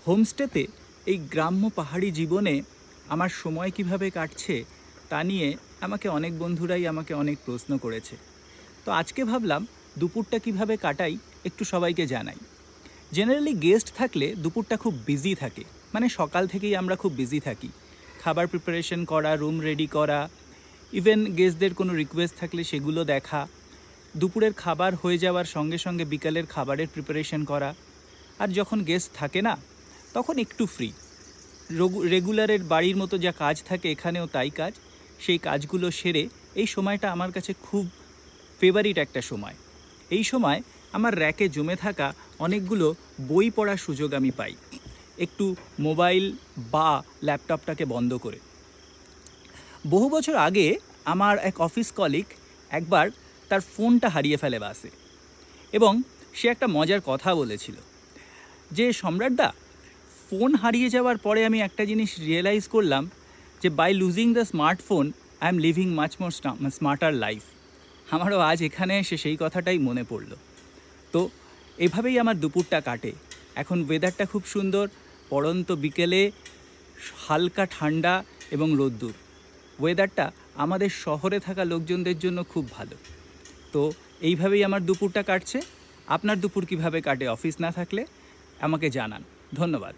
হোমস্টেতে এই গ্রাম্য পাহাড়ি জীবনে আমার সময় কিভাবে কাটছে তা নিয়ে আমাকে অনেক বন্ধুরাই আমাকে অনেক প্রশ্ন করেছে। তো আজকে ভাবলাম দুপুরটা কিভাবে কাটাই একটু সবাইকে জানাই। জেনারেলি গেস্ট থাকলে দুপুরটা খুব বিজি থাকে, মানে সকাল থেকেই আমরা খুব বিজি থাকি। খাবার প্রিপারেশন করা, রুম রেডি করা, ইভেন গেস্টদের কোনো রিকোয়েস্ট থাকলে সেগুলো দেখা, দুপুরের খাবার হয়ে যাওয়ার সঙ্গে সঙ্গে বিকালের খাবারের প্রিপারেশন করা। আর যখন গেস্ট থাকে না, তখন একটু ফ্রি। রেগুলারের বাড়ির মতো যা কাজ থাকে এখানেও তাই কাজ। সেই কাজগুলো সেরে এই সময়টা আমার কাছে খুব ফেভারিট একটা সময়। এই সময় আমার র্যাকে জমে থাকা অনেকগুলো বই পড়ার সুযোগ আমি পাই, একটু মোবাইল বা ল্যাপটপটাকে বন্ধ করে। বহু বছর আগে আমার এক অফিস কলিগ একবার তার ফোনটা হারিয়ে ফেলে বাসে, এবং সে একটা মজার কথা বলেছিল যে, সম্রাটদা, ফোন হারিয়ে যাওয়ার পরে আমি একটা জিনিস রিয়েলাইজ করলাম যে by losing the smartphone I am living much more smarter life. আমারও আজ এখানে এসে সেই কথাটাই মনে পড়ল। তো এভাবেই আমার দুপুরটা কাটে। এখন ওয়েদারটা খুব সুন্দর, পড়ন্ত বিকেলে হালকা ঠান্ডা এবং রোদ্দুর। ওয়েদারটা আমাদের শহরে থাকা লোকজনদের জন্য খুব ভালো। তো এইভাবেই আমার দুপুরটা কাটছে। আপনার দুপুর কিভাবে কাটে অফিস না থাকলে আমাকে জানান। ধন্যবাদ।